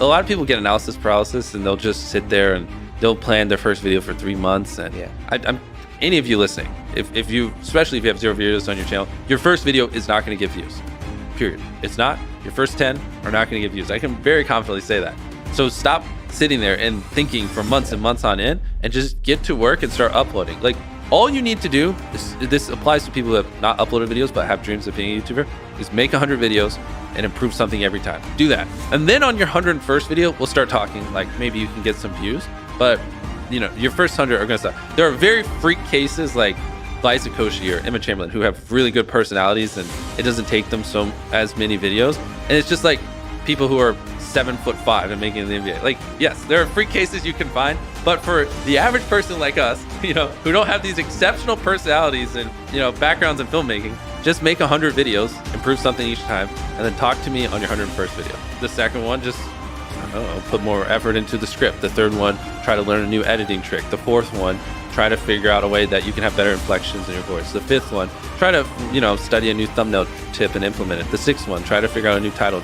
a lot of people get analysis paralysis, and they'll just sit there and they'll plan their first video for 3 months. And I'm any of you listening, if you, especially if you have 0 videos on your channel, your first video is not going to get views. Period. It's not. Your first 10 are not going to get views. I can very confidently say that. So stop sitting there and thinking for months and months on end, and just get to work and start uploading. Like, all you need to do is, this applies to people who have not uploaded videos but have dreams of being a YouTuber, is make 100 videos and improve something every time. Do that. And then on your 101st video, we'll start talking, like maybe you can get some views, but you know, your first 100 are gonna suck. There are very freak cases like Liza Koshy or Emma Chamberlain who have really good personalities, and it doesn't take them as many videos. And it's just like people who are 7'5" and making the NBA. Like, yes, there are freak cases you can find, but for the average person like us, you know, who don't have these exceptional personalities and, you know, backgrounds in filmmaking, just make 100 videos, improve something each time, and then talk to me on your 101st video. The second one, just, I don't know, put more effort into the script. The third one, try to learn a new editing trick. The fourth one, try to figure out a way that you can have better inflections in your voice. The fifth one, try to, you know, study a new thumbnail tip and implement it. The sixth one, try to figure out a new title.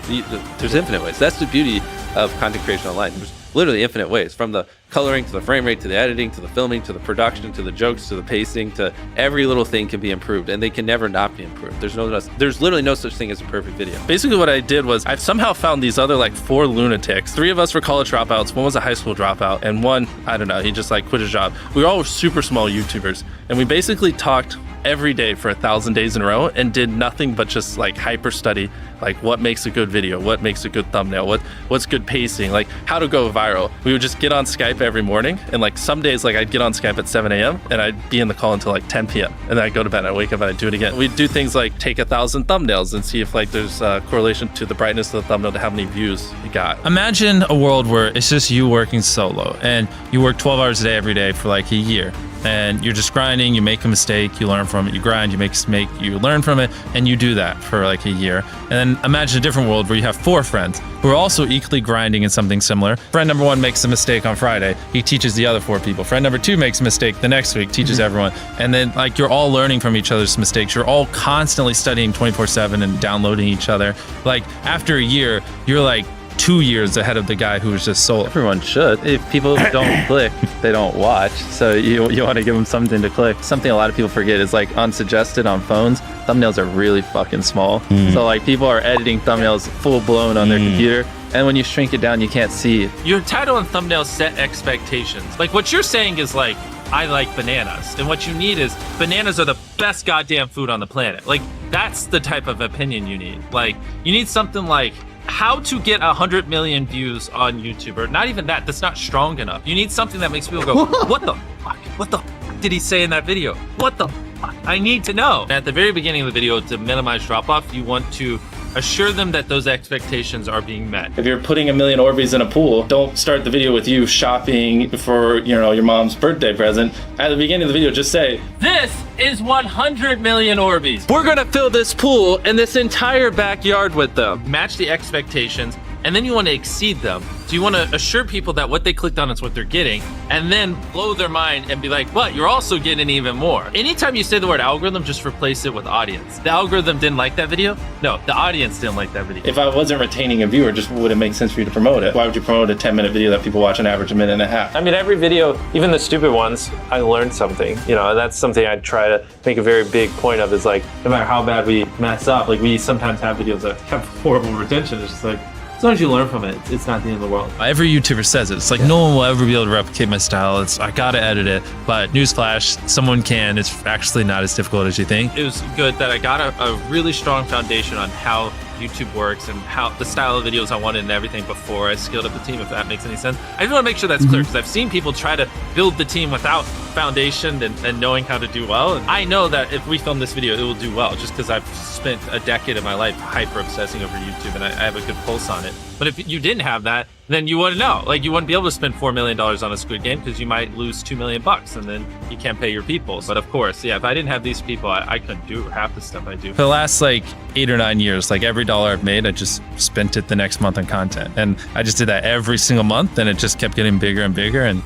There's infinite ways. That's the beauty of content creation online. There's literally infinite ways, from the coloring to the frame rate to the editing to the filming to the production to the jokes to the pacing, to every little thing can be improved, and they can never not be improved. There's literally no such thing as a perfect video. Basically what I did was I somehow found these other like 4 lunatics. 3 of us were college dropouts, 1 was a high school dropout, and 1, I don't know, he just like quit his job. We were all super small YouTubers, and we basically talked every day for 1,000 days in a row and did nothing but just like hyper study, like what makes a good video, what makes a good thumbnail, what's good pacing, like how to go viral. We would just get on Skype every morning, and like some days like I'd get on Skype at 7 a.m. and I'd be in the call until like 10 p.m. and then I'd go to bed and I'd wake up and I'd do it again. We'd do things like take 1,000 thumbnails and see if like there's a correlation to the brightness of the thumbnail to how many views you got. Imagine a world where it's just you working solo, and you work 12 hours a day every day for like a year. And you're just grinding, you make a mistake, you learn from it, you grind, you make a mistake, you learn from it, and you do that for like a year. And then imagine a different world where you have 4 friends who are also equally grinding in something similar. Friend number 1 makes a mistake on Friday, he teaches the other 4 people. Friend number 2 makes a mistake the next week, teaches everyone. And then like you're all learning from each other's mistakes. You're all constantly studying 24/7 and downloading each other. Like after a year, you're like 2 years ahead of the guy who was just solo. Everyone should. If people don't click, they don't watch. So you want to give them something to click. Something a lot of people forget is like unsuggested on phones, thumbnails are really fucking small. So like people are editing thumbnails full blown on their computer, and when you shrink it down, you can't see it. Your title and thumbnail set expectations. Like what you're saying is like, I like bananas. And what you need is, bananas are the best goddamn food on the planet. Like that's the type of opinion you need. Like you need something like, how to get 100 million views on YouTube, or not even that, that's not strong enough. You need something that makes people go, what the fuck? What the fuck did he say in that video? What the fuck? I need to know. At the very beginning of the video, to minimize drop-off, you want to assure them that those expectations are being met. If you're putting 1 million Orbeez in a pool, don't start the video with you shopping for, you know, your mom's birthday present. At the beginning of the video, just say, this is 100 million Orbeez. We're gonna fill this pool and this entire backyard with them. Match the expectations, and then you want to exceed them. So you want to assure people that what they clicked on is what they're getting, and then blow their mind and be like, but you're also getting even more. Anytime you say the word algorithm, just replace it with audience. The algorithm didn't like that video? No, the audience didn't like that video. if I wasn't retaining a viewer, just would it make sense for you to promote it? Why would you promote a 10-minute video that people watch on average a minute and a half? I mean, every video, even the stupid ones, I learned something. You know, that's something I try to make a very big point of, is like, no matter how bad we mess up, like we sometimes have videos that have horrible retention. It's just like, as long as you learn from it, it's not the end of the world. Every YouTuber says it. It's like, no one will ever be able to replicate my style. I gotta edit it. But newsflash, someone can. It's actually not as difficult as you think. It was good that I got a really strong foundation on how YouTube works and how the style of videos I wanted and everything before I scaled up the team, if that makes any sense. I just want to make sure that's clear, because I've seen people try to build the team without foundation and knowing how to do well. And I know that if we film this video, it will do well, just because I've spent a decade of my life hyper obsessing over YouTube and I have a good pulse on it. But if you didn't have that, then you wouldn't know. Like, you wouldn't be able to spend $4 million on a Squid Game, because you might lose $2 million and then you can't pay your people. But of course, yeah, if I didn't have these people, I couldn't do half the stuff I do. For the last like 8 or 9 years, like every dollar I've made, I just spent it the next month on content. And I just did that every single month, and it just kept getting bigger and bigger. And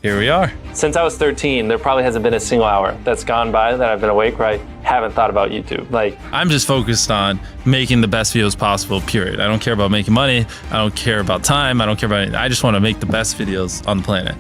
here we are. Since I was 13, there probably hasn't been a single hour that's gone by that I've been awake where I haven't thought about YouTube. Like, I'm just focused on making the best videos possible, period. I don't care about making money. I don't care about time. I don't care about anything. I just want to make the best videos on the planet.